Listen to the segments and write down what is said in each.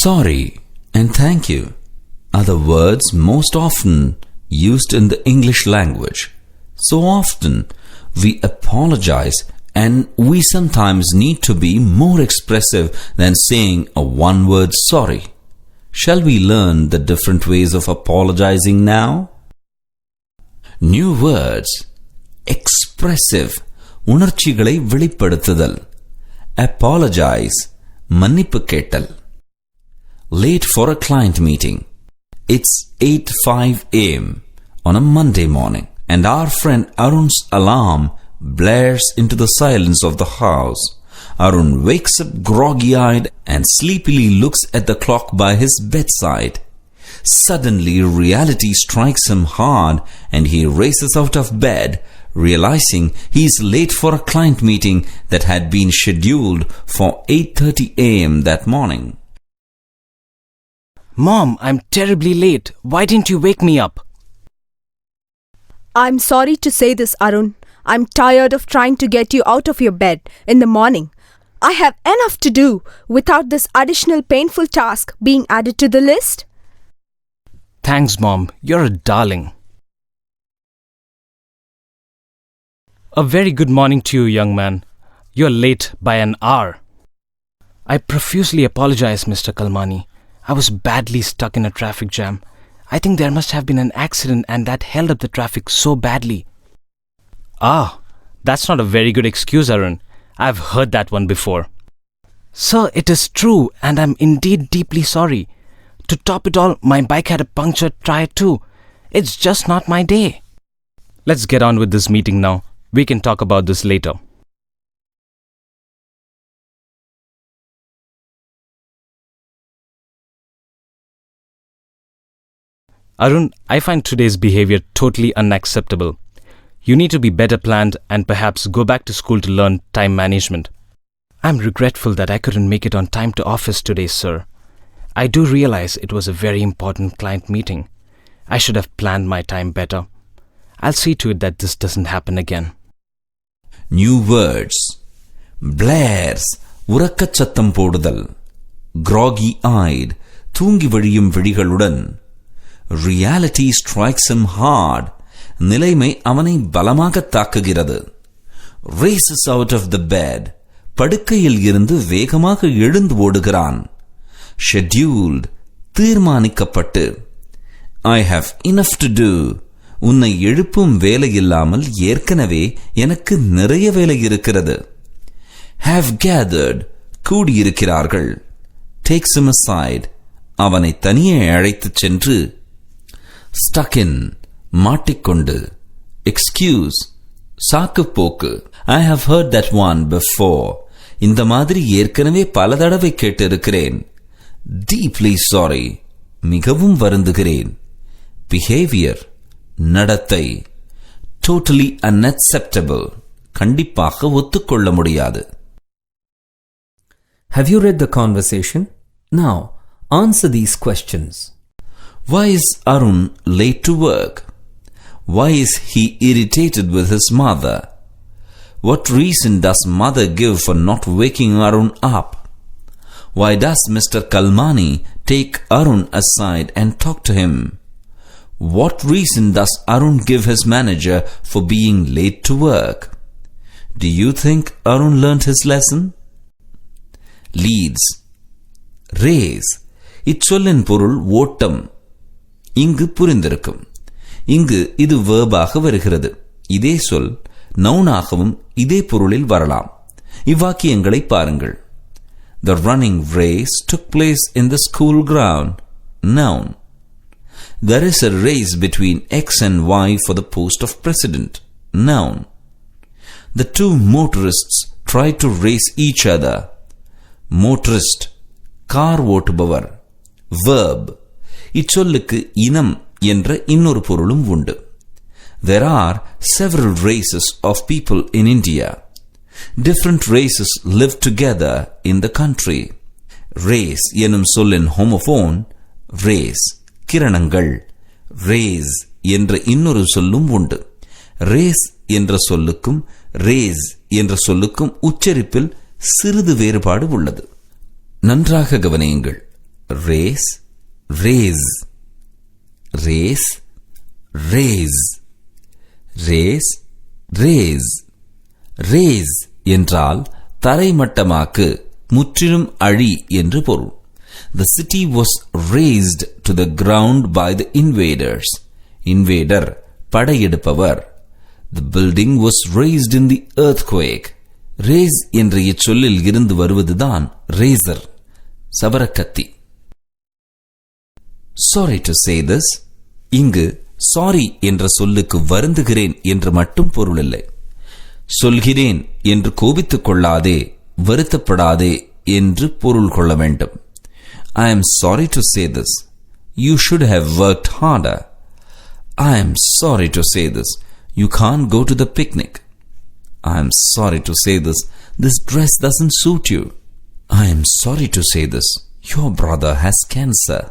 Sorry and thank you are the words most often used in the English language. So often we apologize, and we sometimes need to be more expressive than saying a one-word sorry. Shall we learn the different ways of apologizing now? New words. Expressive. உணர்ச்சிகளை வெளிப்படுத்துதல். Apologize. மன்னிப்பு கேட்டல். Late for a client meeting. It's 8:05 a.m. on a Monday morning, and our friend Arun's alarm blares into the silence of the house. Arun wakes up groggy-eyed and sleepily looks at the clock by his bedside. Suddenly, reality strikes him hard and he races out of bed, realizing he is late for a client meeting that had been scheduled for 8:30 a.m. that morning. Mom, I'm terribly late. Why didn't you wake me up? I'm sorry to say this, Arun. I'm tired of trying to get you out of your bed in the morning. I have enough to do without this additional painful task being added to the list. Thanks, Mom. You're a darling. A very good morning to you, young man. You're late by an hour. I profusely apologize, Mr. Kalmani. I was badly stuck in a traffic jam. I think there must have been an accident and that held up the traffic so badly. Ah, that's not a very good excuse, Arun. I've heard that one before. Sir, it is true, and I'm indeed deeply sorry. To top it all, my bike had a punctured tire too. It's just not my day. Let's get on with this meeting now. We can talk about this later. Arun, I find today's behavior totally unacceptable. You need to be better planned and perhaps go back to school to learn time management. I'm regretful that I couldn't make it on time to office today, sir. I do realize it was a very important client meeting. I should have planned my time better. I'll see to it that this doesn't happen again. New words. Blares. உறக்கச் சத்தம் போடுதல். Groggy-eyed. தூங்கி வழியும் விழிகளுடன். Reality strikes him hard. நிலைமை அவனை பலமாக தாக்குகிறது. Races out of the bed. படுக்கையில் இருந்து வேகமாக எழுந்து ஓடுகிறான். Scheduled. தீர்மானிக்கப்பட்டு. I have enough to do. உன்னை எழுப்பும் வேலை இல்லாமல் ஏற்கனவே எனக்கு நிறைய வேலை இருக்கிறது. Have gathered. கூடியிருக்கிறார்கள். Takes him aside. அவனை தனியே அழைத்துச் சென்று. Stuck in. மாட்டிக்கொண்டு. Excuse. சாக்கு போக்கு. I have heard that one before. இந்த மாதிரி ஏற்கனவே பல தடவை கேட்டிருக்கிறேன். Deeply sorry. மிகவும் வருந்துகிறேன். Behavior. நடத்தை. Totally unacceptable. கண்டிப்பாக ஒத்துக்கொள்ள முடியாது. Have you read the conversation? Now, answer these questions. Why is Arun late to work? Why is he irritated with his mother? What reason does mother give for not waking Arun up? Why does Mr. Kalmani take Arun aside and talk to him? What reason does Arun give his manager for being late to work? Do you think Arun learnt his lesson? Leads. Race. இச்சொல்லின் பொருள் ஓட்டம். இங்கு புரிந்திருக்கும். இங்கு இது வேர்பாக வருகிறது. இதே சொல் நவுனாகவும் இதே பொருளில் வரலாம். இவ்வாக்கியங்களை பாருங்கள். The running race took place in the school ground. Noun. There is a race between X and Y for the post of president. Noun. The two motorists tried to race each other. Motorist. Car ஓட்டுபவர். Verb. இச்சொல்லுக்கு இனம் என்ற இன்னொரு பொருளும் உண்டு. There are several races of people in India. Different races live together in the country. Race எனும் சொல்லின் homophone race. கிரணங்கள். Raise என்ற இன்னொரு சொல்லும் உண்டு. Race என்ற சொல்லுக்கும் raise என்ற சொல்லுக்கும் உச்சரிப்பில் சிறிது வேறுபாடு உள்ளது. நன்றாக கவனியுங்கள். race, raise, race, raise, raise, raise, raise என்றால் தரைமட்டமாக்கு, முற்றிலும் அழி என்று பொருள். The city was razed to the ground by the invaders. Invader, படையெடுப்பவர். The building was raised in the earthquake. Raise என்ற இச்சொல்லில் இருந்து வருவதுதான் razor, சபரக்கத்தி. Sorry to say this. இங்கு sorry என்ற சொல்லுக்கு வருந்துகிறேன் என்று மட்டும் பொருள் இல்லை. சொல்கிறேன் என்று கோபித்துக் கொள்ளாதே, வருத்தப்படாதே என்று பொருள் கொள்ள வேண்டும். I am sorry to say this. You should have worked harder. I am sorry to say this. You can't go to the picnic. I am sorry to say this. This dress doesn't suit you. I am sorry to say this. Your brother has cancer.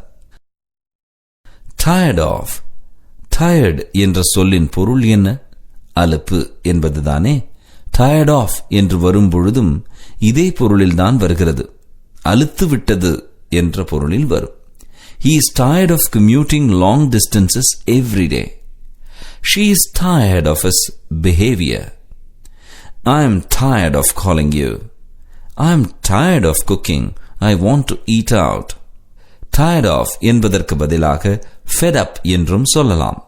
Tired of. Tired என்ற சொல்லின் பொருள் என்ன? அலுப்பு என்பதுதானே. Tired of என்று வரும் பொழுதும் இதே பொருளில்தான் வருகிறது. அலுத்து விட்டது என்ற பொருளில் வரும். He is tired of commuting long distances every day. She is tired of his behavior. I am tired of calling you. I am tired of cooking. I want to eat out. Tired of என்பதற்கு பதிலாக fed up என்றும் சொல்லலாம்.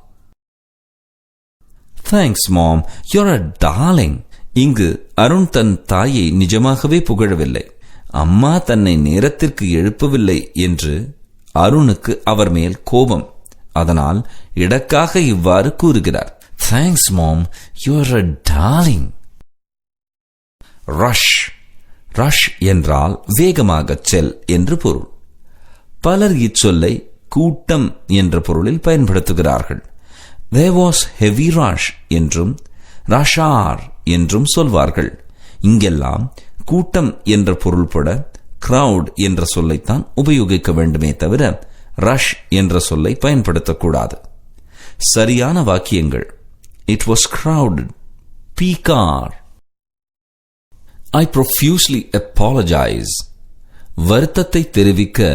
Thanks mom, you're a darling. இங்கு அருண் தன் தாயை நிஜமாகவே புகழவில்லை. அம்மா தன்னை நேரத்திற்கு எழுப்பவில்லை என்று அருணுக்கு அவர் மேல் கோபம். அதனால் இடக்காக இவ்வாறு கூறுகிறார். Thanks mom, you're a darling. Rush. Rush என்றால் வேகமாக செல் என்று பொருள். பலர் இச்சொல்லை கூட்டம் என்ற பொருளில் பயன்படுத்துகிறார்கள். There was heavy rush என்றும் rush hour என்றும் சொல்வார்கள். இங்கெல்லாம் கூட்டம் என்ற பொருள்பட crowd என்ற சொல்லைத்தான் உபயோகிக்க வேண்டுமே தவிர rush என்ற சொல்லை பயன்படுத்தக்கூடாது. சரியான வாக்கியங்கள். It was crowded. Peak hour. I profusely apologize. வருத்தத்தை தெரிவிக்க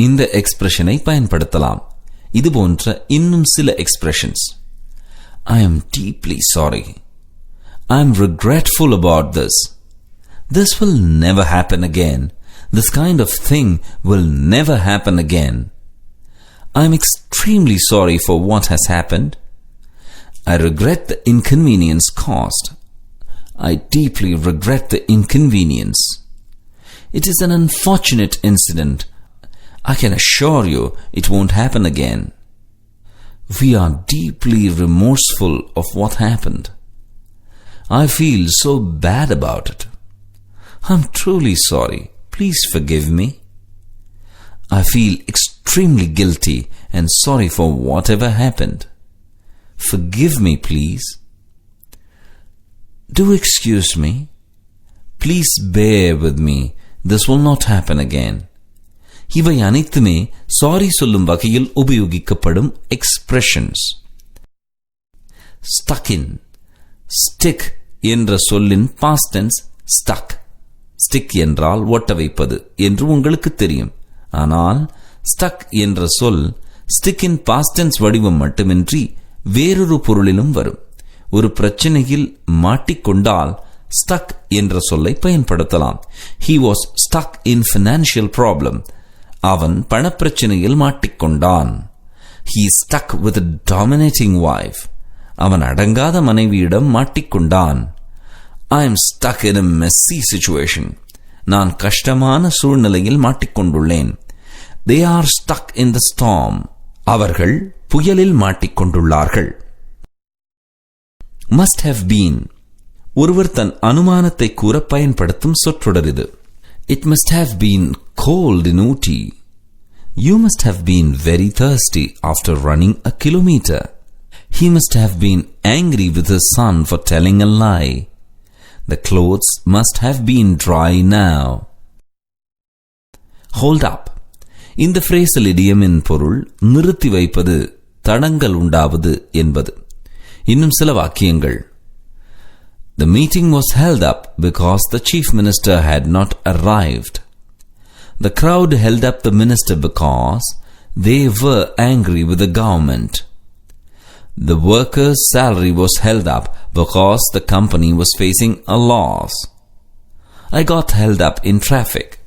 இந்த எக்ஸ்பிரஷனை பயன்படுத்தலாம். இது போன்ற இன்னும் சில expressions. I am deeply sorry. I am regretful about this. This will never happen again. This kind of thing will never happen again. I am extremely sorry for what has happened. I regret the inconvenience caused. I deeply regret the inconvenience. It is an unfortunate incident. I can assure you it won't happen again. We are deeply remorseful of what happened. I feel so bad about it. I'm truly sorry. Please forgive me. I feel extremely guilty and sorry for whatever happened. Forgive me, please. Do excuse me. Please bear with me. This will not happen again. இவை அனைத்துமே sorry சொல்லும் வகையில் உபயோகிக்கப்படும் expressions. Stuck in. Stick என்ற சொல்லின் past tense stuck. Stick என்றால் ஒட்ட வைப்பது என்று உங்களுக்கு தெரியும். ஆனால் stuck என்ற சொல் stick in past tense வடிவம் மட்டுமின்றி வேறொரு பொருளிலும் வரும். ஒரு பிரச்சனையில் மாட்டிக்கொண்டால் stuck என்ற சொல்லை பயன்படுத்தலாம். He was stuck in financial problem. அவன் பணப்பிரச்சனையில் மாட்டிக்கொண்டான். He stuck with a dominating wife. அவன் அடங்காத மனைவியிடம் மாட்டிக்கொண்டான். I am stuck in a messy situation. நான் கஷ்டமான சூழ்நிலையில் மாட்டிக்கொண்டுள்ளேன். They are stuck in the storm. அவர்கள் புயலில் மாட்டிக்கொண்டுள்ளார்கள். Must have been. ஒருவர் தன் அனுமானத்தை கூற பயன்படுத்தும் சொற்றொடர் இது. It must have been cold in Ooty. You must have been very thirsty after running a kilometer. He must have been angry with his son for telling a lie. The clothes must have been dry now. Hold up. இந்த phrasal idiomin பொருள் நிறுத்தி வைப்பது, தடங்கல் உண்டாவது என்பது. இன்னும் சில வாக்கியங்கள். The meeting was held up because the chief minister had not arrived. The crowd held up the minister because they were angry with the government. The workers' salary was held up because the company was facing a loss. I got held up in traffic.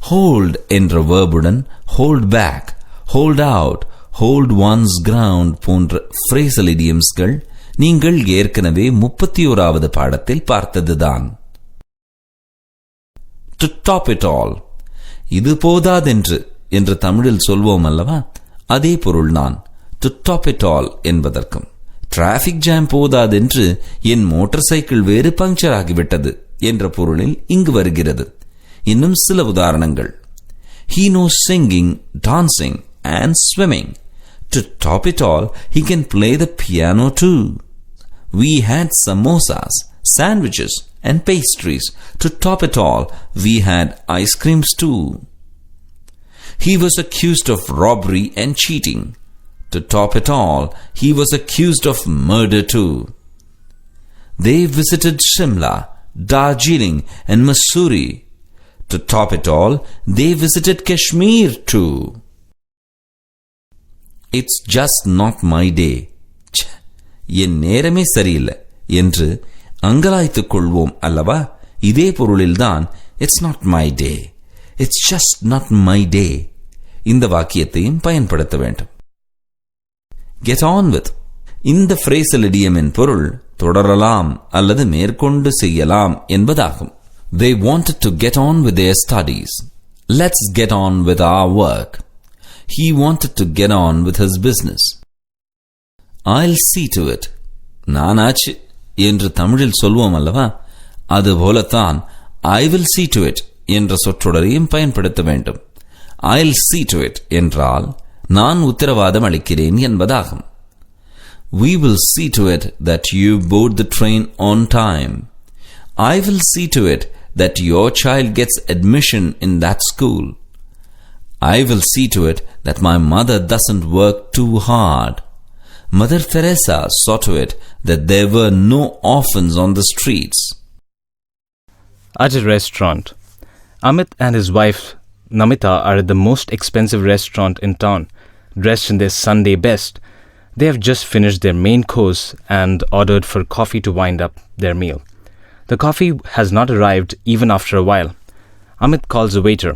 Hold என்ற verbuடன் hold back, hold out, hold one's ground போன்ற phrasal idiomsகள் நீங்கள் ஏற்கனவே 31வது பாடத்தில் பார்த்ததுதான். To top it all, இது போதாதென்று என்று தமிழில் சொல்வோம் அல்லவா, அதே பொருள்தான் to top it all என்பதற்கும். டிராஃபிக் ஜாம் போதாதென்று என் மோட்டார் சைக்கிள் வேறு பங்க்சர் ஆகிவிட்டது என்ற பொருளில் இங்கு வருகிறது. இன்னும் சில உதாரணங்கள். He knows singing, dancing and swimming. To top it all, he can play the piano too. We had samosas, sandwiches and pastries. To top it all, we had ice creams too. He was accused of robbery and cheating. To top it all, he was accused of murder too. They visited Shimla, Darjeeling and Mussoorie. To top it all, they visited Kashmir too. It's just not my day. என் நேரமே சரியில்லை என்று அங்கலாய்த்துக் கொள்வோம் அல்லவா, இதே பொருளில்தான் it's not my day, it's just not my day இந்த வாக்கியத்தையும் பயன்படுத்த வேண்டும். Get on with, இந்த phrasal idiom-இன் பொருள் தொடரலாம் அல்லது மேற்கொண்டு செய்யலாம் என்பதாகும். They wanted to get on with their studies. Let's get on with our work. He wanted to get on with his business. I'll see to it. நானாச்சு என்று தமிழில் சொல்வோம் அல்லவா, அதுபோலத்தான் I will see to it என்ற சொற்றொடரையும் பயன்படுத்த வேண்டும். I'll see to it என்றால் நான் உத்தரவாதம் அளிக்கிறேன் என்பதாகும். We will see to it that you board the train on time. I will see to it that your child gets admission in that school. I will see to it that my mother doesn't work too hard. Mother Teresa saw to it that there were no orphans on the streets. At a restaurant, Amit and his wife Namita are at the most expensive restaurant in town, dressed in their Sunday best. They have just finished their main course and ordered for coffee to wind up their meal. The coffee has not arrived even after a while. Amit calls the waiter.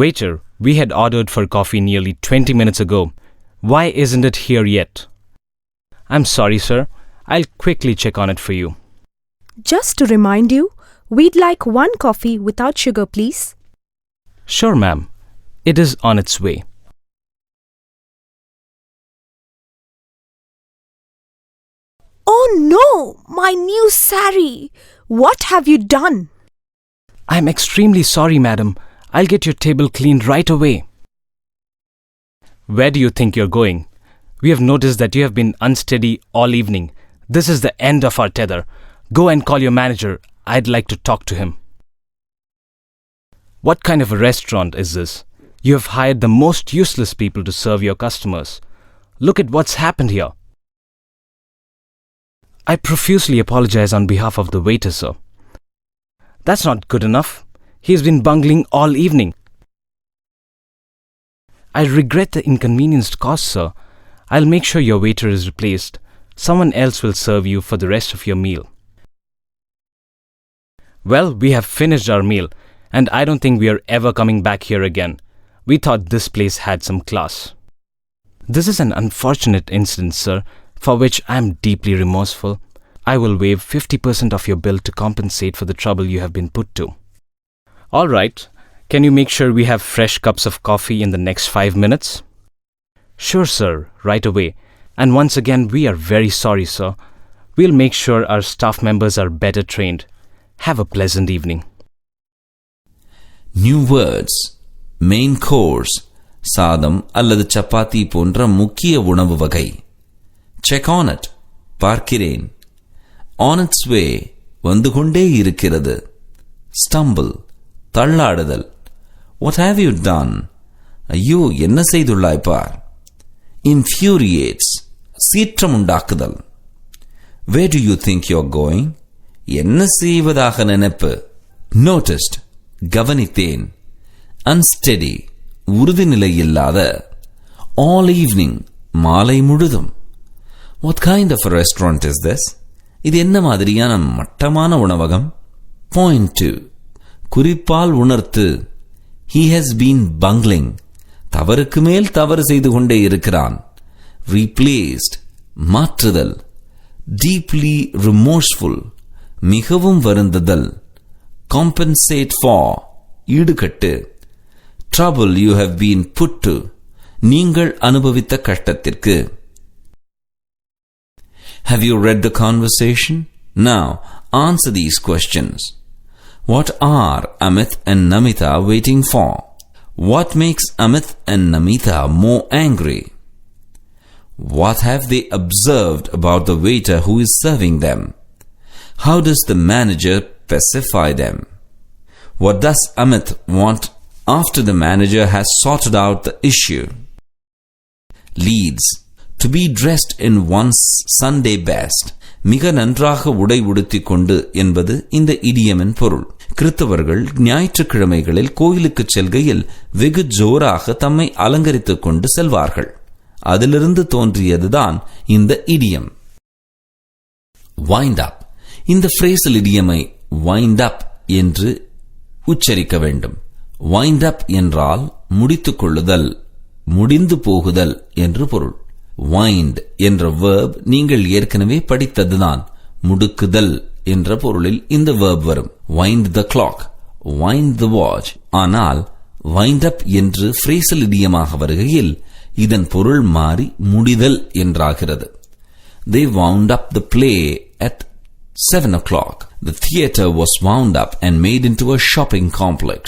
Waiter, we had ordered for coffee nearly 20 minutes ago. Why isn't it here yet? I'm sorry, sir. I'll quickly check on it for you. Just to remind you, we'd like 1 coffee without sugar, please. Sure, ma'am. It is on its way. Oh no! My new saree! What have you done? I'm extremely sorry, madam. I'll get your table cleaned right away. Where do you think you're going? We have noticed that you have been unsteady all evening. This is the end of our tether. Go and call your manager. I'd like to talk to him. What kind of a restaurant is this? You have hired the most useless people to serve your customers. Look at what's happened here. I profusely apologize on behalf of the waiter, sir. That's not good enough. He's been bungling all evening. I regret the inconvenience caused, sir. I'll make sure your waiter is replaced. Someone else will serve you for the rest of your meal. Well, we have finished our meal, and I don't think we are ever coming back here again. We thought this place had some class. This is an unfortunate incident, sir, for which I am deeply remorseful. I will waive 50% of your bill to compensate for the trouble you have been put to. All right. Can you make sure we have fresh cups of coffee in the next 5 minutes? Sure, sir. Right away. And once again, we are very sorry, sir. We'll make sure our staff members are better trained. Have a pleasant evening. New words. Main course. சாதம் அல்லது சப்பாத்தி போன்ற முக்கிய உணவு வகை. Check on it. பார்க்கிறேன். On its way. வந்து கொண்டே இருக்கிறது. Stumble. தள்ளாடுதல். What have you done? ஐயோ என்ன செய்துள்ளாய் பார். Infuriates. சீற்றமுண்டாக்குதல். Where do you think you're going? என்ன செய்வதாக நினைப்பு. Noticed. கவனித்தேன். unsteady, உறுதிநிலை இல்லாத. all evening, மாலை முழுதும். what kind of a restaurant is this? இது என்ன மாதிரியான மட்டமான உணவகம்? point to, குறிப்பால் உணர்த்து. he has been bungling, தவறுக்கு மேல் தவறு செய்து கொண்டே இருக்கிறான். replaced, மாற்றுதல். deeply remorseful, மிகவும் வருந்துதல். compensate for, ஈடுகட்டு. trouble you have been put to, நீங்கள் அனுபவித்த கஷ்டத்திற்கு. have you read the conversation? Now answer these questions. What are Amit and Namita waiting for? What makes Amit and Namita more angry? What have they observed about the waiter who is serving them? How does the manager pacify them? What does Amit want after the manager has sorted out the issue? Leads. To be dressed in one's Sunday best. மிக நன்றாக உடை உடுத்திக் கொண்டு என்பது இந்த இடியமின் பொருள். கிறித்தவர்கள் ஞாயிற்றுக்கிழமைகளில் கோயிலுக்கு செல்கையில் வெகு ஜோராக தம்மை அலங்கரித்துக் கொண்டு செல்வார்கள். அதிலிருந்து தோன்றியதுதான் இந்த இடியம். wind up. இந்த phrasal இடியமை wind up என்று உச்சரிக்க வேண்டும். wind up என்றால் முடித்துக் கொள்ளுதல், முடிந்து போகுதல் என்று பொருள். wind என்ற verb நீங்கள் ஏற்கனவே படித்ததுதான். முடுக்குதல் என்ற பொருளில் இந்த verb வரும். wind the clock, wind the watch. ஆனால் wind up என்று phrasal இடியமாக வருகையில் இதன் பொருள் மாறி முடிதல் என்றாகிறது. They wound up the play at 7 o'clock. The theatre was wound up and made into a shopping complex.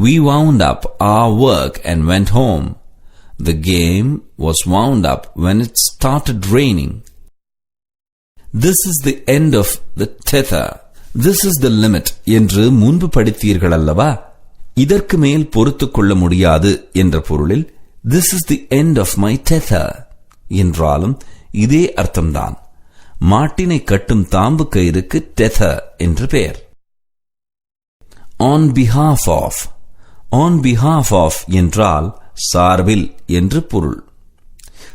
We wound up our work and went home. The game was wound up when it started raining. This is the end of the tether. This is the limit என்று முன்பு படித்தீர்கள் அல்லவா? இதற்கு மேல் பொறுத்துக் கொள்ள முடியாது என்ற பொருளில் this is the end of my tether என்றாலும் இதே அர்த்தம்தான். மாட்டினை கட்டும் தாம்பு கயிறுக்கு tether என்று பெயர். on behalf of. on behalf of என்றால் சார்பில் என்று பொருள்.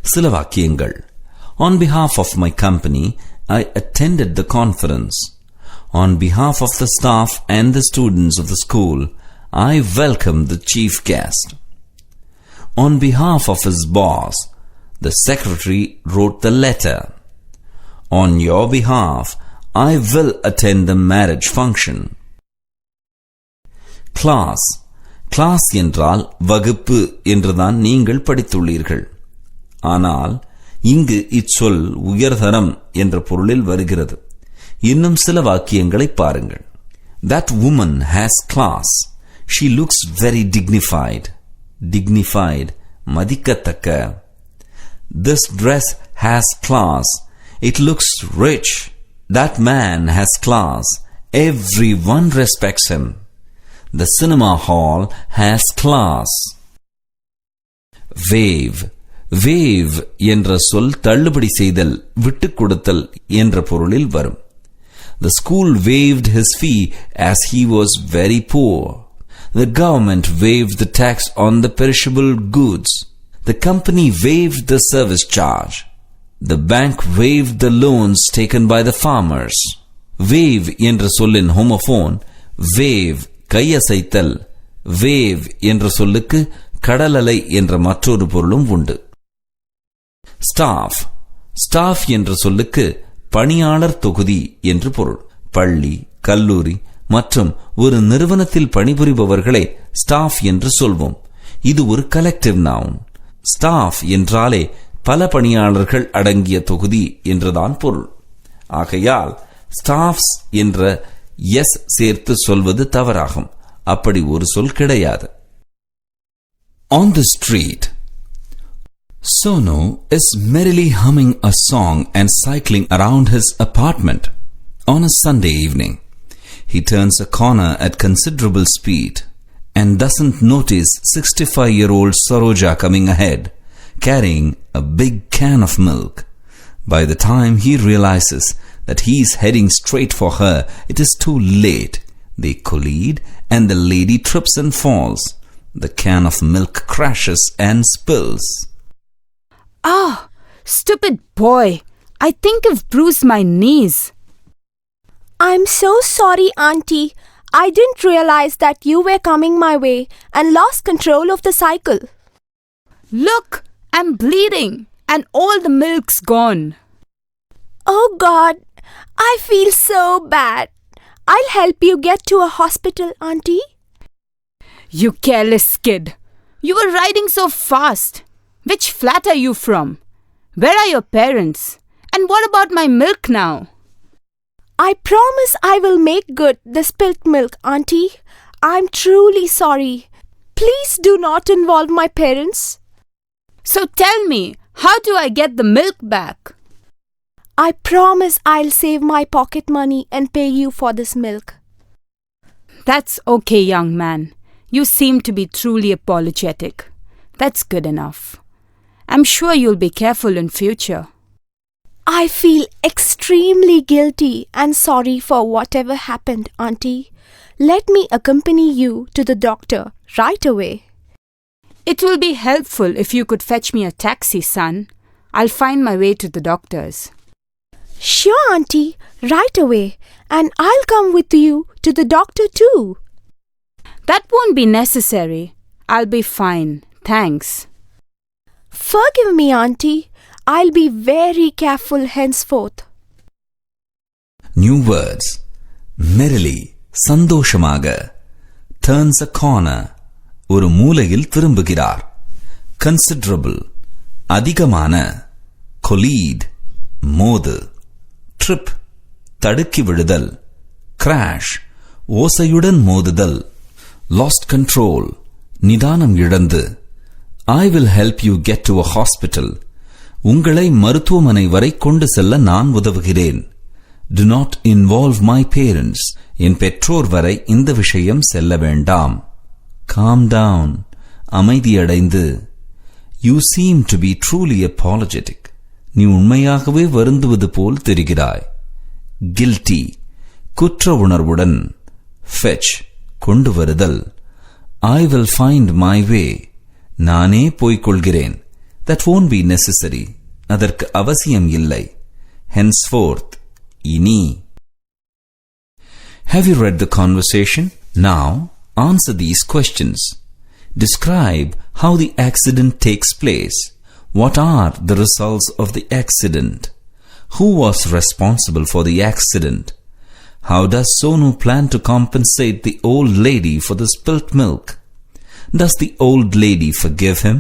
சில வாக்கியங்கள். on behalf of my company, I attended the conference. On behalf of the staff and the students of the school, I welcomed the chief guest. On behalf of his boss, the secretary wrote the letter. On your behalf, I will attend the marriage function. Class. Class என்றால் வகுப்பு என்றுதான் நீங்கள் படித்துள்ளீர்கள். ஆனால் இங்கு இச்சொல் உயர்தரம் என்ற பொருளில் வருகிறது. இன்னும் சில வாக்கியங்களை பாருங்கள். That woman has class. She looks very dignified. Dignified, மதிக்கத்தக்க. This dress has class. It looks rich. That man has class. Everyone respects him. The cinema hall has class. Wave. Wave என்ற சொல் தள்ளுபடி செய்தல், விட்டுக் கொடுத்தல் என்ற பொருளில் வரும். The school waived his fee as he was very poor. The government waived the tax on the perishable goods. The company waived the service charge. The bank waived the loans taken by the farmers. Wave என்ற சொல்லின் homophone wave, கையசைத்தல். wave என்ற சொல்லுக்கு கடலலை என்ற மற்றொரு பொருளும் உண்டு. Staff. Staff என்ற சொல்லுக்கு பணியாளர் தொகுதி என்று பொருள். பள்ளி, கல்லூரி மற்றும் ஒரு நிறுவனத்தில் பணிபுரிபவர்களை ஸ்டாஃப் என்று சொல்வோம். இது ஒரு கலெக்டிவ் நவுன். ஸ்டாஃப் என்றாலே பல பணியாளர்கள் அடங்கிய தொகுதி என்றுதான் பொருள். ஆகையால் ஸ்டாஃப்ஸ் என்ற எஸ் சேர்த்து சொல்வது தவறாகும். அப்படி ஒரு சொல் கிடையாது. On the street. Sonu is merrily humming a song and cycling around his apartment on a Sunday evening. He turns a corner at considerable speed and doesn't notice 65-year-old Saroja coming ahead, carrying a big can of milk. By the time he realizes that he is heading straight for her, it is too late. They collide and the lady trips and falls. The can of milk crashes and spills. Ah, stupid boy. I think I've bruised my knees. I'm so sorry, Auntie. I didn't realize that you were coming my way and lost control of the cycle. Look, I'm bleeding and all the milk's gone. Oh God, I feel so bad. I'll help you get to a hospital, Auntie. You careless kid. You were riding so fast. Which flat are you from? Where are your parents? And what about my milk now? I promise I will make good the spilt milk, Auntie. I'm truly sorry. Please do not involve my parents. So tell me, how do I get the milk back? I promise I'll save my pocket money and pay you for this milk. That's okay, young man. You seem to be truly apologetic. That's good enough. I'm sure you'll be careful in future. I feel extremely guilty and sorry for whatever happened, Auntie. Let me accompany you to the doctor right away. It will be helpful if you could fetch me a taxi, son. I'll find my way to the doctor's. Sure, Auntie, right away. And I'll come with you to the doctor too. That won't be necessary. I'll be fine. Thanks. Forgive me, Auntie. I'll be very careful henceforth. New words. Merrily, சந்தோஷமாக. Turns a corner. ஒரு மூலையில் திரும்புகிறார். Considerable. அதிகமான. Collide. மோது. Trip. தடுக்கி விழுதல். Crash. ஓசையுடன் மோதுதல். Lost control. நிதானம் இழந்து. I will help you get to a hospital. உங்களை மருத்துவமனை வரை கொண்டு செல்ல நான் உதவுகிறேன். Do not involve my parents. என் பெற்றோர் வரை இந்த விஷயம் செல்ல வேண்டாம். Calm down. அமைதியடைந்து. You seem to be truly apologetic. நீ உண்மையாகவே வருந்துவது போல் தெரிகிறாய். Guilty. குற்ற உணர்வுடன். Fetch. கொண்டு வருதல். I will find my way. நானே போய்க்கொள்கிறேன். That won't be necessary. அதற்கு அவசியம் இல்லை. Henceforth. இனி. Have you read the conversation? Now, answer these questions. Describe how the accident takes place. What are the results of the accident? Who was responsible for the accident? How does Sonu plan to compensate the old lady for the spilt milk? Does the old lady forgive him?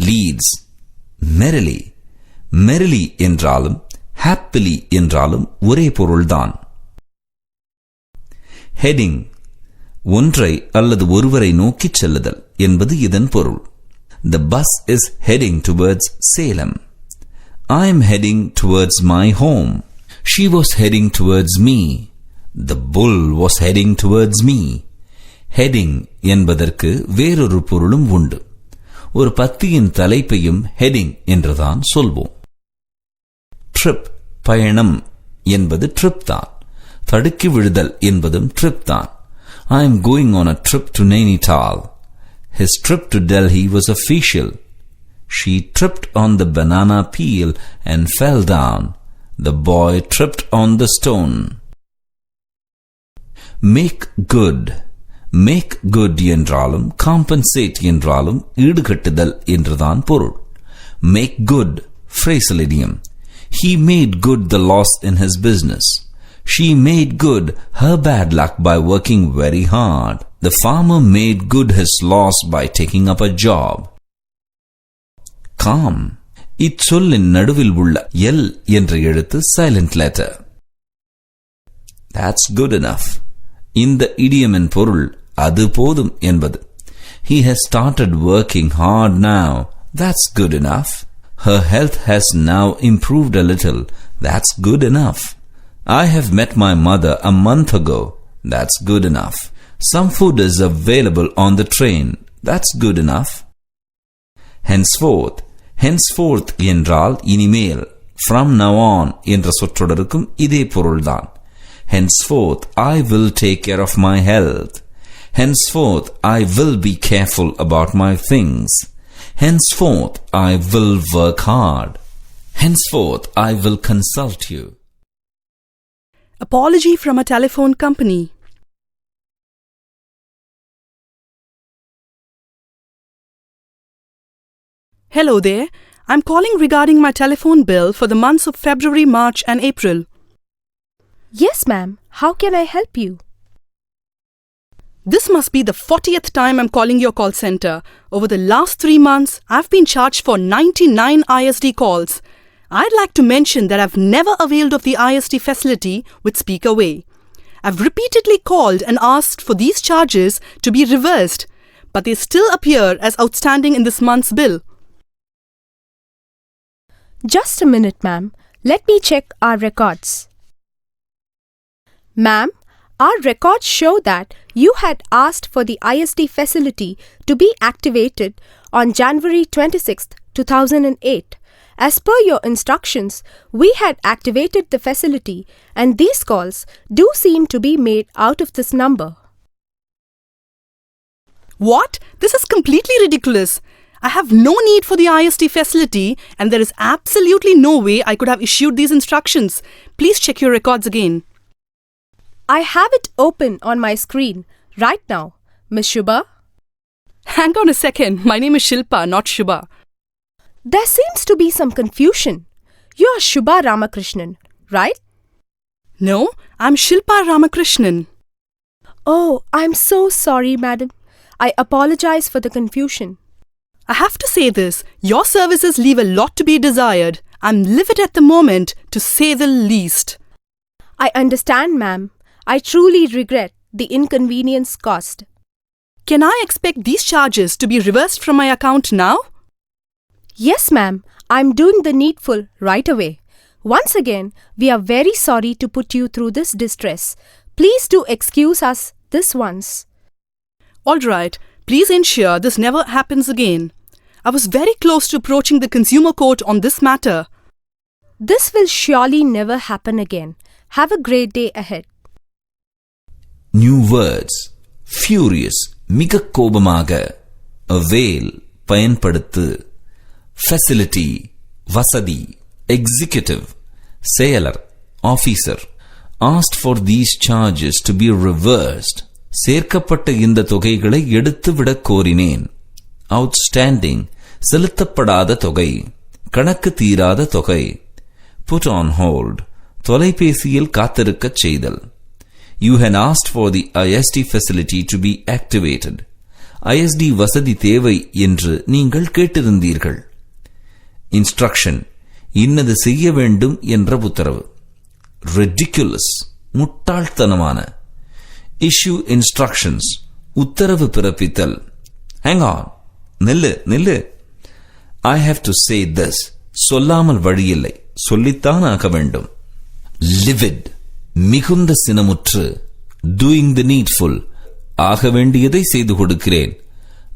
Leads. Merrily. Merrily என்றாலும் happily என்றாலும் ஒரே பொருள்தான். Heading. ஒன்றை அல்லது ஒருவரை நோக்கிச் செல்லுதல் என்பது இதன் பொருள். The bus is heading towards Salem. I am heading towards my home. She was heading towards me. The bull was heading towards me. Heading என்பதற்கு வேறொரு பொருளும் உண்டு. ஒரு பத்தியின் தலைப்பையும் heading என்றுதான் சொல்வோம். Trip. பயணம் என்பது trip தான். தடுக்கி விழுதல் என்பதும் trip தான். I am going on a trip to Nainital. His trip to Delhi was official. She tripped on the banana peel and fell down. The boy tripped on the stone. Make good. Make good என்றாலும் compensate என்றாலும் ஈடுகட்டுதல் என்றுதான் பொருள். Make good. Phrasal idiom. He made good the loss in his business. She made good her bad luck by working very hard. The farmer made good his loss by taking up a job. Calm. இச்சொல்லின் நடுவில் உள்ள L என்ற எழுத்து silent letter. That's good enough. இந்த இடியமின் பொருள் அது போதும் என்பது. He has started working hard now. That's good enough. Her health has now improved a little. That's good enough. I have met my mother a month ago. That's good enough. Some food is available on the train. That's good enough. Henceforth. Henceforth என்றால் இனிமேல். From now on என்ற சொற்றொடருக்கும் இதே பொருள்தான். Henceforth I will take care of my health. Henceforth I will be careful about my things. Henceforth I will work hard. Henceforth I will consult you. Apology from a telephone company. Hello there. I'm calling regarding my telephone bill for the months of February, March and April. Yes, ma'am. How can I help you? This must be the 40th time I'm calling your call center. Over the last 3 months, I've been charged for 99 ISD calls. I'd like to mention that I've never availed of the ISD facility with Speakaway. I've repeatedly called and asked for these charges to be reversed, but they still appear as outstanding in this month's bill. Just a minute, ma'am. Let me check our records. Ma'am, our records show that you had asked for the ISD facility to be activated on January 26, 2008. As per your instructions, we had activated the facility and these calls do seem to be made out of this number. What? This is completely ridiculous. I have no need for the ISD facility and there is absolutely no way I could have issued these instructions. Please check your records again. I have it open on my screen right now. Miss Shubha? Hang on a second. My name is Shilpa, not Shubha. There seems to be some confusion. You are Shubha Ramakrishnan, right? No, I'm Shilpa Ramakrishnan. Oh, I'm so sorry, madam. I apologize for the confusion. I have to say this. Your services leave a lot to be desired. I'm livid at the moment, to say the least. I understand, ma'am. I truly regret the inconvenience caused. Can I expect these charges to be reversed from my account now? Yes, ma'am. I'm doing the needful right away. Once again, we are very sorry to put you through this distress. Please do excuse us this once. All right. Please ensure this never happens again. I was very close to approaching the consumer court on this matter. This will surely never happen again. Have a great day ahead. New words. Furious. மிகக் கோபமாக. Avail. பயன்படுத்து. Facility. வசதி. Executive. செயலர். Officer. Asked for these charges to be reversed. சேர்க்கப்பட்ட இந்த தொகைகளை எடுத்துவிடக் கோரினேன். Outstanding. செலுத்தப்படாத தொகை. கணக்கு தீராத தொகை. Put on hold. தொலைபேசியில் காத்திருக்கச் செய்தல். You had asked for the ISD facility to be activated. ISD வசதி தேவை என்று நீங்கள் கேட்டிருந்தீர்கள். Instruction. இன்னது செய்ய வேண்டும் என்ற உத்தரவு. Ridiculous. முட்டாள்தனமான. Issue instructions. உத்தரவு பிறப்பித்தல். Hang on. நில்லு. I have to say this. சொல்லாமல் வழியில்லை. சொல்லித்தான் ஆக வேண்டும். Livid. மிகுந்த சினமுற்று. Doing the needful. ஆக வேண்டியதை செய்து கொடுக்கிறேன்.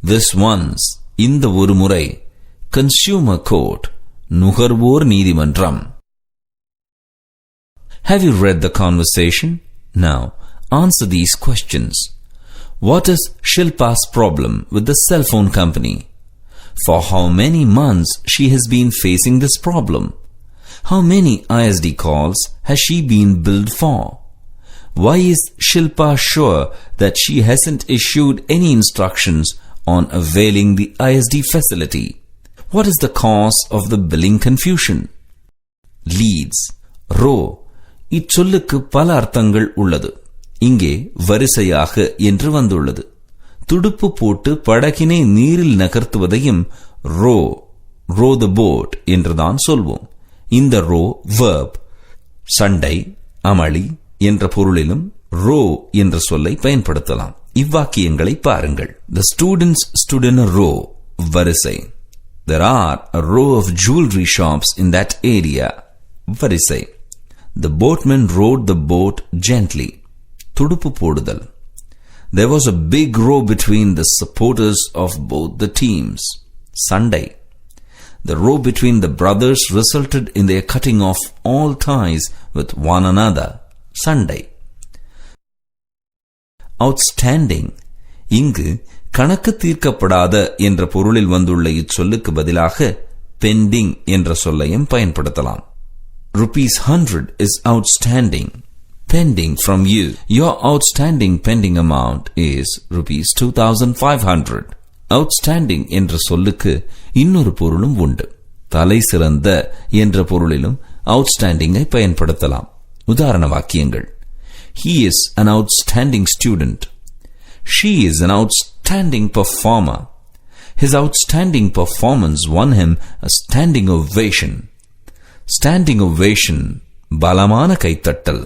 This once. இந்த ஒரு முறை. Consumer court. நுகர்வோர் நீதிமன்றம். Have you read the conversation? Now, answer these questions. What is Shilpa's problem with the cell phone company? For how many months she has been facing this problem? How many ISD calls has she been billed for? Why is Shilpa sure that she hasn't issued any instructions on availing the ISD facility? What is the cause of the billing confusion? Leads. Row. இச்சொல்லுக்கு பல அர்த்தங்கள் உள்ளது. இங்கே வரிசையாக என்று வந்துள்ளது. துடுப்பு போட்டு படகினை நீரில் நகர்த்துவதையும் row the boat என்றுதான் சொல்வோம். இந்த row verb. சண்டை, அமளி என்ற பொருளிலும் row என்ற சொல்லை பயன்படுத்தலாம். இவ்வாக்கியங்களை பாருங்கள். The students stood in a row. வரிசை. There are a row of jewelry shops in that area. வரிசை. The boatman rowed the boat gently. துடுப்பு போடுதல். There was a big row between the supporters of both the teams. Sunday. The row between the brothers resulted in their cutting off all ties with one another. Sunday. outstanding. இங்கு கணக்கு தீர்க்கப்படாத என்ற பொருளில் வந்துள்ள இச்சொல்லுக்கு பதிலாக bending என்ற சொல்லையும் பயன்படுத்தலாம். ₹100 is outstanding, pending from you. Your outstanding pending amount is ₹2,500. Outstanding என்ற சொல்லுக்கு இன்னொரு பொருளும் உண்டு. தலை சிறந்த என்ற பொருளிலும் outstanding-ஐ பயன்படுத்தலாம். உதாரண வாக்கியங்கள்: He is an outstanding student. She is an outstanding performer. His outstanding performance won him a standing ovation. Standing ovation, பலமான கைத்தட்டல்.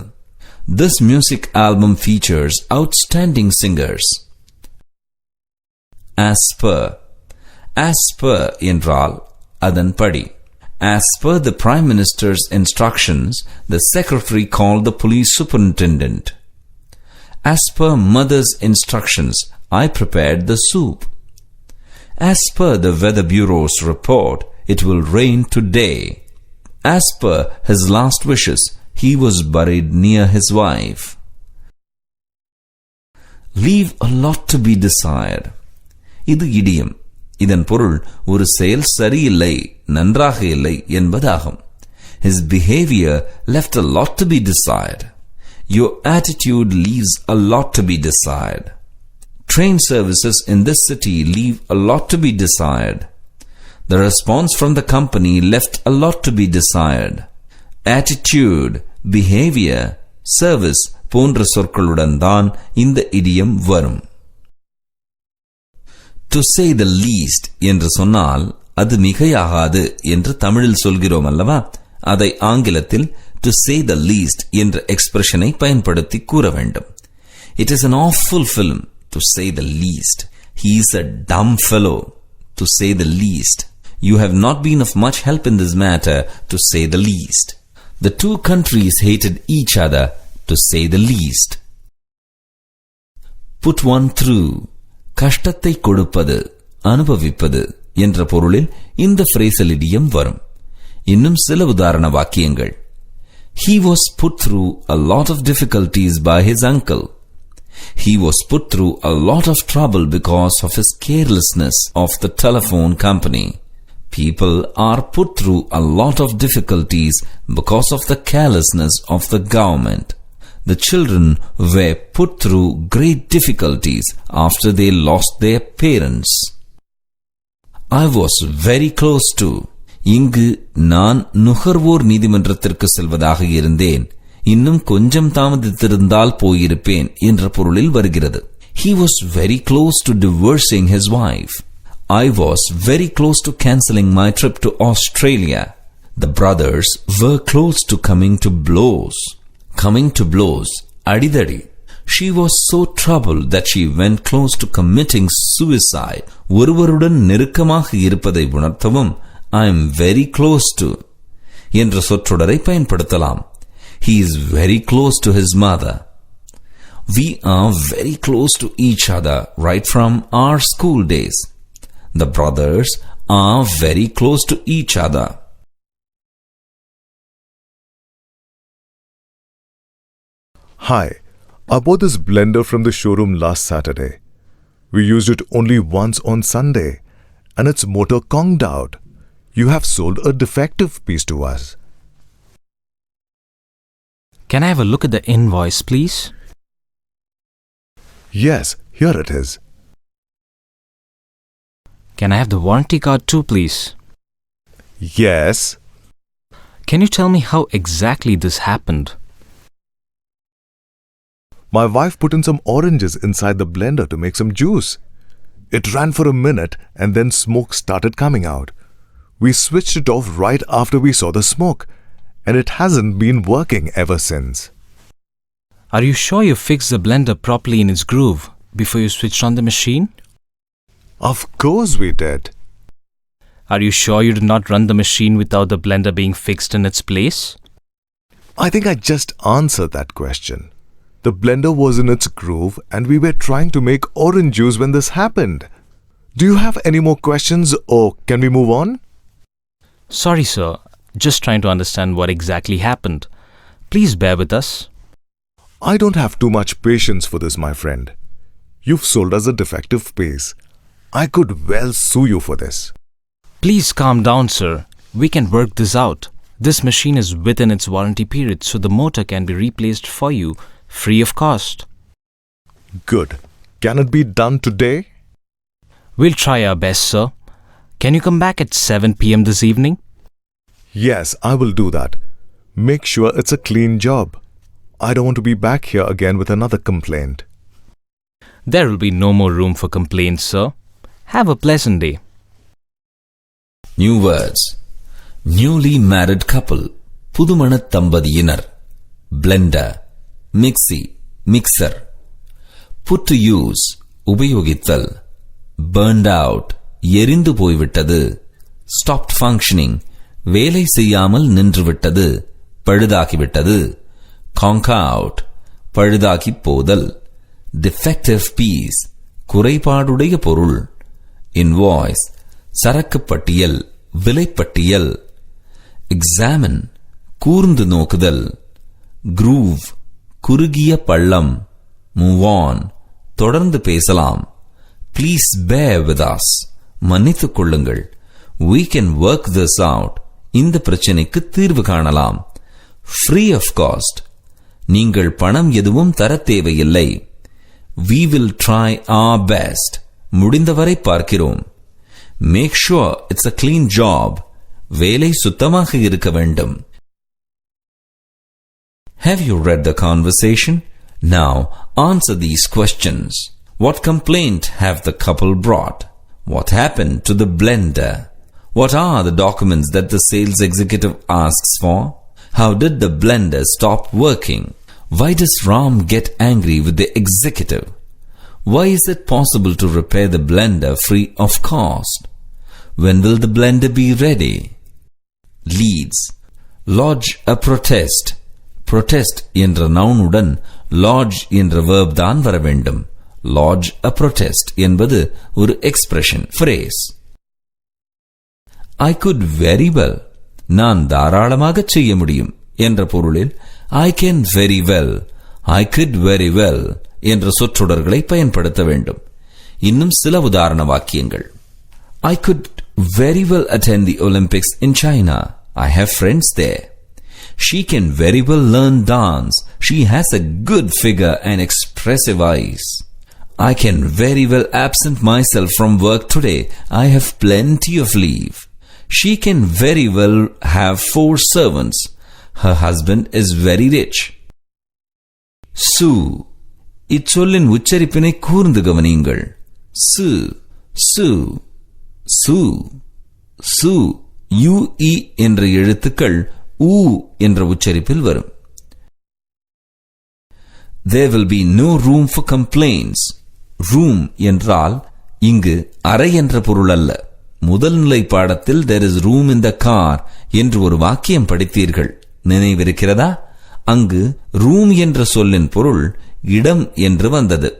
This music album features outstanding singers. As per. As per என்றால் அதன்படி. As per the Prime Minister's instructions, the secretary called the police superintendent. As per mother's instructions, I prepared the soup. As per the Weather Bureau's report, it will rain today. As per his last wishes, he was buried near his wife. Leave a lot to be desired. இது இடியம். இதன் பொருள் ஒரு செயல் சரியில்லை, நன்றாக இல்லை என்பதாகும். His behavior left a lot to be desired. Your attitude leaves a lot to be desired. Train services in this city leave a lot to be desired. The response from the company left a lot to be desired. Attitude, behavior, service போன்ற சொற்களுடன் தான் இந்த இடியம் வரும். To say the least என்று சொன்னால் அது மிகையாகாது என்று தமிழில் சொல்கிறோம் அல்லவா? அதை ஆங்கிலத்தில் to say the least என்ற எக்ஸ்பிரஷனை பயன்படுத்தி கூற வேண்டும். It is an awful film, to say the least. He is a dumb fellow, to say the least. You have not been of much help in this matter, to say the least. The two countries hated each other, to say the least. Put one through. கஷ்டத்தை கொடுப்பது, அனுபவிப்பது என்ற பொருளில் இந்த phrasal இடியம் வரும். இன்னும் சில உதாரண வாக்கியங்கள்: He was put through a lot of difficulties by his uncle. He was put through a lot of trouble because of his carelessness of the telephone company. People are put through a lot of difficulties because of the carelessness of the government. The children were put through great difficulties after they lost their parents. I was very close to. இங்கு நான் நுகர்வோர் நீதிமன்றத்திற்கு செல்வதாக இருந்தேன், இன்னும் கொஞ்சம் தாமதித்திருந்தால் போயிருப்பேன் என்ற பொருளில் வருகிறது. He was very close to divorcing his wife. I was very close to cancelling my trip to Australia. The brothers were close to coming to blows. Coming to blows, அடிதடி. She was so troubled that she went close to committing suicide. ஒருவருடன் நெருக்கமாக இருப்பதை உணர்த்தவும் I am very close to என்ற சொற்றொடரை பயன்படுத்தலாம். He is very close to his mother. We are very close to each other right from our school days. The brothers are very close to each other. Hi, I bought this blender from the showroom last Saturday. We used it only once on Sunday, and its motor conked out. You have sold a defective piece to us. Can I have a look at the invoice, please? Yes, here it is. Can I have the warranty card too, please? Yes. Can you tell me how exactly this happened? My wife put in some oranges inside the blender to make some juice. It ran for a minute and then smoke started coming out. We switched it off right after we saw the smoke, and it hasn't been working ever since. Are you sure you fixed the blender properly in its groove before you switched on the machine? Of course we did. Are you sure you did not run the machine without the blender being fixed in its place? I think I just answered that question. The blender was in its groove and we were trying to make orange juice when this happened. Do you have any more questions or can we move on? Sorry, sir. Just trying to understand what exactly happened. Please bear with us. I don't have too much patience for this, my friend. You've sold us a defective piece. I could well sue you for this. Please calm down, sir. We can work this out. This machine is within its warranty period, so the motor can be replaced for you free of cost. Good. Can it be done today? We'll try our best, sir. Can you come back at 7 p.m. this evening? Yes, I will do that. Make sure it's a clean job. I don't want to be back here again with another complaint. There will be no more room for complaints, sir. Have a pleasant day. New words. Newly married couple. புதுமண தம்பதியினர். Blender. Mixie. Mixer. Put to use. உபயோகித்தல். Burned out. எரிந்து போய்விட்டது. Stopped functioning. வேலை செய்யாமல் நின்றுவிட்டது. பழுதாகிவிட்டது. Conk out. பழுதாகி போதல். Defective piece. குறைபாடுடைய பொருள். Invoice. சரக்கு பட்டியல். விலைப்பட்டியல். Examine. கூர்ந்து நோக்குதல். Groove. குறுகிய பள்ளம். Move on. தொடர்ந்து பேசலாம். Please bear with us. மன்னித்துக் கொள்ளுங்கள். We can work this out. இந்த பிரச்சனைக்கு தீர்வு காணலாம். Free of cost. நீங்கள் பணம் எதுவும் தர தேவையில்லை. We will try our best. முடிந்தவரை பார்க்கிறோம். Make sure it's a clean job. வேலை சுத்தமாக இருக்க வேண்டும். Have you read the conversation? Now answer these questions. What complaint have the couple brought? What happened to the blender? What are the documents that the sales executive asks for? How did the blender stop working? Why does Ram get angry with the executive? Why is it possible to repair the blender free of cost? When will the blender be ready? Leads. Lodge a protest. Protest என்ற நவுனுடன் lodge என்ற verb தான் வர வேண்டும். Lodge a protest என்பது ஒரு expression, phrase. I could very well. நான் தாராளமாக செய்ய முடியும் என்ற பொருளில் I can very well, I could very well என்ற சொற்றொடர்களை பயன்படுத்த வேண்டும். இன்னும் சில உதாரண வாக்கியங்கள். I could very well attend the Olympics in China. I have friends there. She can very well learn dance. She has a good figure and expressive eyes. I can very well absent myself from work today. I have plenty of leave. She can very well have 4 servants. Her husband is very rich. Sue. இச்சொல்லின் உச்சரிப்பினை கூர்ந்து கவனியுங்கள். Su, Su, Su, Su. UE என்ற எழுத்துக்கள் U என்ற உச்சரிப்பில் வரும். There will be no room for complaints. Room என்றால் இங்கு அறை என்ற பொருள் அல்ல. முதல் நிலை பாடத்தில் there is room in the car என்று ஒரு வாக்கியம் படித்தீர்கள். நினைவிருக்கிறதா? அங்கு room என்ற சொல்லின் பொருள் இடம் என்று வந்தது.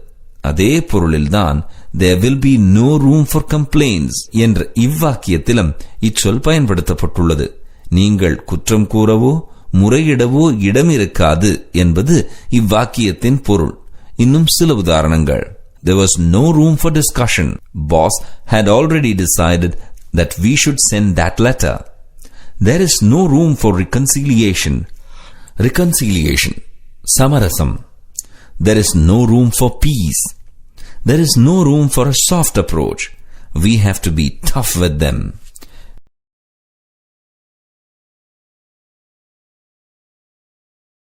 அதே பொருளில்தான் there will be no room for complaints என்ற இவ்வாக்கியத்திலும் இச்சொல் பயன்படுத்தப்பட்டுள்ளது. நீங்கள் குற்றம் கூறவோ முறையிடவோ இடம் இருக்காது என்பது இவ்வாக்கியத்தின் பொருள். இன்னும் சில உதாரணங்கள். There was no room for discussion. Boss had already decided that we should send that letter. There is no room for reconciliation. Reconciliation. Samarasam. There is no room for peace. There is no room for a soft approach. We have to be tough with them.